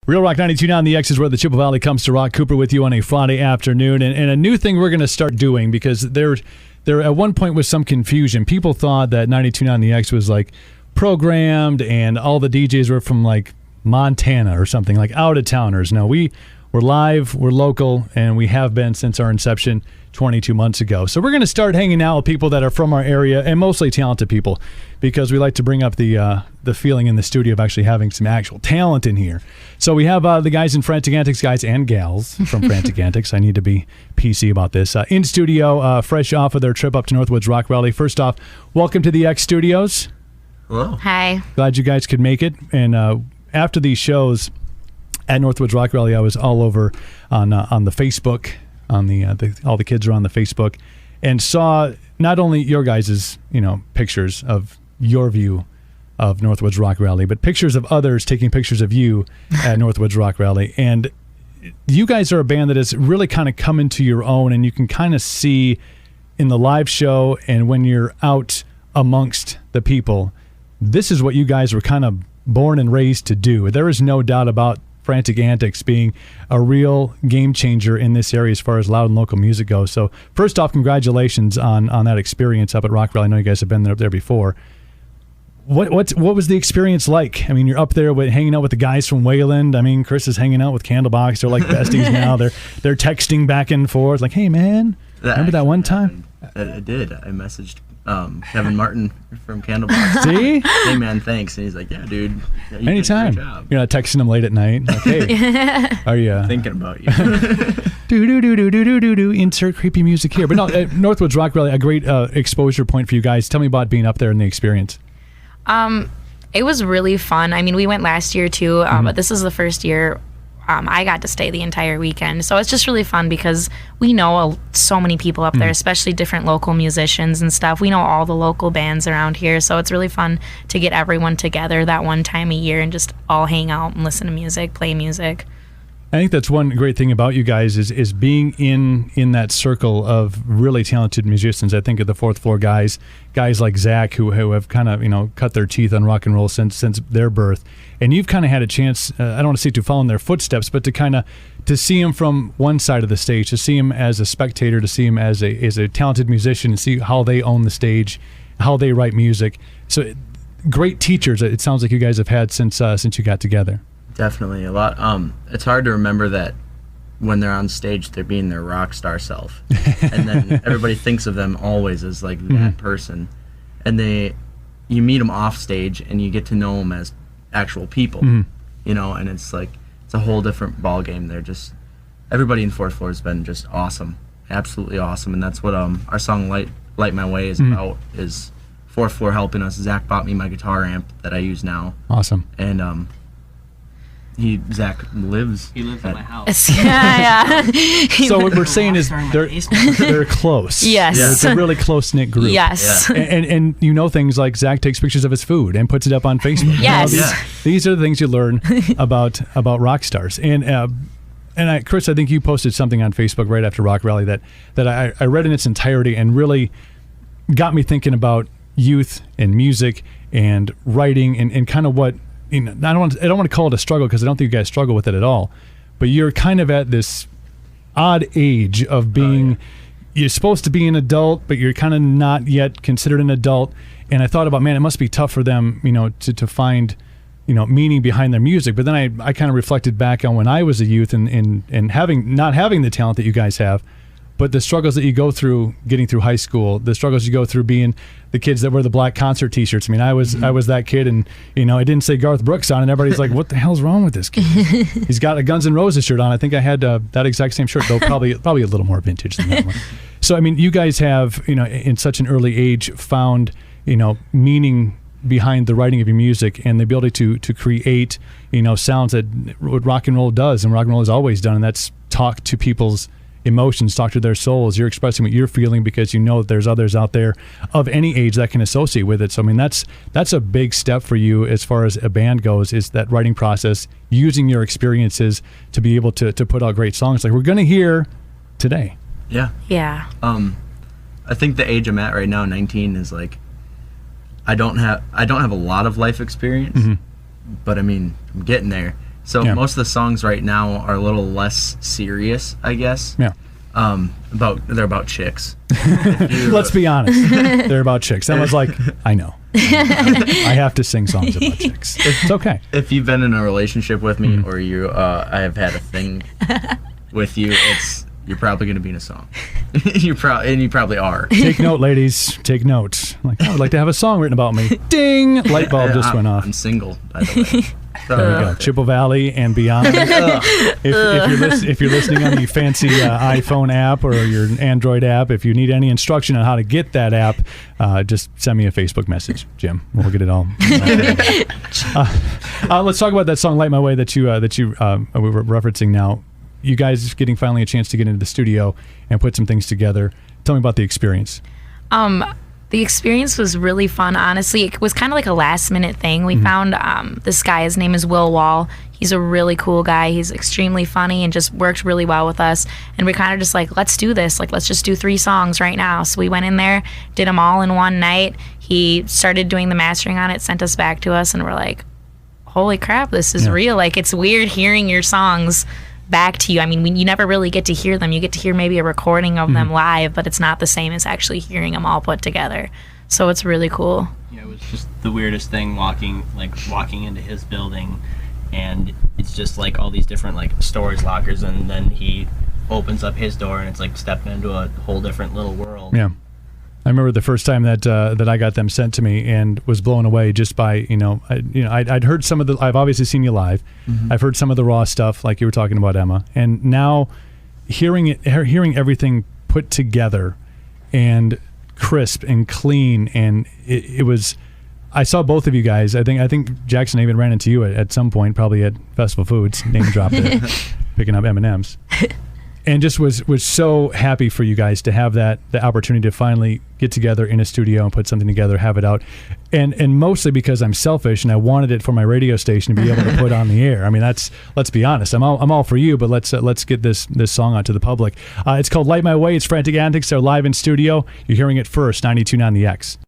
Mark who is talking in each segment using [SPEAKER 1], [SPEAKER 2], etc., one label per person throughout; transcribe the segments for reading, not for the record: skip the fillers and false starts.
[SPEAKER 1] Real Rock 92.9 The X is where the Chippewa Valley comes to rock. Cooper with you on a Friday afternoon. And a new thing we're going to start doing, because there at one point was some confusion. People thought that 92.9 The X was like programmed and all the DJs were from like Montana or something, like out-of-towners. No, we're live, we're local, and we have been since our inception 22 months ago. So we're going to start hanging out with people that are from our area, and mostly talented people, because we like to bring up the feeling in the studio of actually having some actual talent in here. So we have the guys in Frantic Antics, guys and gals from Frantic Antics. I need to be PC about this. In studio, fresh off of their trip up to Northwoods Rock Rally. First off, welcome to the X Studios.
[SPEAKER 2] Hello.
[SPEAKER 3] Hi.
[SPEAKER 1] Glad you guys could make it. And after these shows at Northwoods Rock Rally, I was all over on the Facebook. On all the kids are on the Facebook, and saw not only your guys' pictures of your view of Northwoods Rock Rally, but pictures of others taking pictures of you at Northwoods Rock Rally. And you guys are a band that has really kind of come into your own, and you can kind of see in the live show and when you're out amongst the people, this is what you guys were kind of born and raised to do. There is no doubt about Frantic Antics being a real game changer in this area as far as loud and local music goes. So first off, congratulations on that experience up at Rock Rally. I know you guys have been there before. What was the experience like? I mean, you're up there hanging out with the guys from Wayland. I mean, Chris is hanging out with Candlebox. They're like besties now. They're texting back and forth like, hey man, remember that one time?
[SPEAKER 2] I did. I messaged Kevin Martin from Candlebox.
[SPEAKER 1] See?
[SPEAKER 2] Hey man, thanks. And he's like, yeah, dude. Yeah, you
[SPEAKER 1] anytime.
[SPEAKER 2] Did a great job.
[SPEAKER 1] You're not texting him late at night. Like, hey, are you
[SPEAKER 2] thinking about you?
[SPEAKER 1] do insert creepy music here. But no, Northwoods Rock Rally, a great exposure point for you guys. Tell me about being up there and the experience.
[SPEAKER 3] It was really fun. I mean, we went last year too, but this is the first year I got to stay the entire weekend. So it's just really fun because we know so many people up there, especially different local musicians and stuff. We know all the local bands around here. So it's really fun to get everyone together that one time a year and just all hang out and listen to music, play music.
[SPEAKER 1] I think that's one great thing about you guys is being in that circle of really talented musicians. I think of the Fourth Floor guys like Zach who have kind of cut their teeth on rock and roll since their birth, and you've kind of had a chance. I don't want to say to follow in their footsteps, but to see him from one side of the stage, to see him as a spectator, to see him as a talented musician, and see how they own the stage, how they write music. So great teachers. It sounds like you guys have had since you got together.
[SPEAKER 2] Definitely a lot. It's hard to remember that when they're on stage, they're being their rock star self, and then everybody thinks of them always as like that person, and you meet them off stage and you get to know them as actual people, and it's like it's a whole different ball game. They're just everybody in Fourth Floor has been just awesome, absolutely awesome, and that's what our song "Light My Way" is about. Is Fourth Floor helping us. Zach bought me my guitar amp that I use now.
[SPEAKER 1] Awesome.
[SPEAKER 2] And Zach lives.
[SPEAKER 4] He lives at my house.
[SPEAKER 3] Yeah.
[SPEAKER 1] So what we're saying is they're close.
[SPEAKER 3] Yes.
[SPEAKER 1] Yeah, it's a really cloose-knit group.
[SPEAKER 3] Yes.
[SPEAKER 1] Yeah. And things like Zach takes pictures of his food and puts it up on Facebook.
[SPEAKER 3] Yes.
[SPEAKER 1] These are the things you learn about rock stars. And Chris, I think you posted something on Facebook right after Rock Rally that I read in its entirety and really got me thinking about youth and music and writing and kind of what. I don't want to call it a struggle because I don't think you guys struggle with it at all, but you're kind of at this odd age of being, you're supposed to be an adult, but you're kind of not yet considered an adult. And I thought about, man, it must be tough for them, to find, meaning behind their music. But then I kind of reflected back on when I was a youth and not having the talent that you guys have, but the struggles that you go through getting through high school, the struggles you go through being the kids that wear the black concert T-shirts. I mean, I was that kid, and it didn't say Garth Brooks on, and everybody's like, "What the hell's wrong with this kid?" He's got a Guns N' Roses shirt on. I think I had that exact same shirt, though probably a little more vintage than that one. So I mean, you guys have in such an early age found meaning behind the writing of your music and the ability to create sounds that what rock and roll does, and rock and roll has always done, and that's talk to people's emotions, talk to their souls. You're expressing what you're feeling because that there's others out there of any age that can associate with it. So I mean, that's a big step for you as far as a band goes, is that writing process, using your experiences to be able to put out great songs like we're going to hear today.
[SPEAKER 2] Yeah. I think the age I'm at right now, 19, is like I don't have a lot of life experience, but I mean, I'm getting there. So
[SPEAKER 1] Yeah.
[SPEAKER 2] most of the songs right now are a little less serious, I guess.
[SPEAKER 1] Yeah.
[SPEAKER 2] They're about chicks.
[SPEAKER 1] Let's be honest. They're about chicks. That was like, I know. I have to sing songs about chicks. It's okay.
[SPEAKER 2] If you've been in a relationship with me, or I have had a thing with you, you're probably going to be in a song. You probably are.
[SPEAKER 1] Take note, ladies. Take note. Like, I would like to have a song written about me. Ding! Light bulb just went off.
[SPEAKER 2] I'm single, by the way.
[SPEAKER 1] There we go. Chippewa Valley and beyond. If you're listening on the fancy iPhone app or your Android app, if you need any instruction on how to get that app, just send me a Facebook message, Jim. We'll get it all. Let's talk about that song "Light My Way" that you were referencing now. You guys getting finally a chance to get into the studio and put some things together. Tell me about the experience.
[SPEAKER 3] The experience was really fun, honestly. It was kind of like a last-minute thing. We found this guy. His name is Will Wall. He's a really cool guy. He's extremely funny and just worked really well with us. And we kind of just like, let's do this. Like, let's just do 3 songs right now. So we went in there, did them all in one night. He started doing the mastering on it, sent us back to us, and we're like, holy crap, this is real. Like, it's weird hearing your songs back to you. I mean, you never really get to hear them. You get to hear maybe a recording of them live, but it's not the same as actually hearing them all put together. So it's really cool.
[SPEAKER 4] Yeah, it was just the weirdest thing walking into his building, and it's just like all these different like storage lockers, and then he opens up his door and it's like stepping into a whole different little world.
[SPEAKER 1] Yeah. I remember the first time that I got them sent to me and was blown away just by I'd heard some of the. I've obviously seen you live. I've heard some of the raw stuff like you were talking about, Emma, and now hearing everything put together and crisp and clean, and it was. I saw both of you guys. I think Jackson even ran into you at some point, probably at Festival Foods. Name dropped it, picking up M&Ms. And just was so happy for you guys to have the opportunity to finally get together in a studio and put something together, have it out, and mostly because I'm selfish and I wanted it for my radio station to be able to put on the air. I mean, let's be honest. I'm all for you, but let's get this song out to the public. It's called "Light My Way." It's Frantic Antics. They're live in studio. You're hearing it first. 92.9 The X.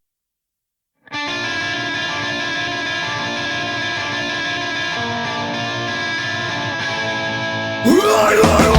[SPEAKER 5] Light my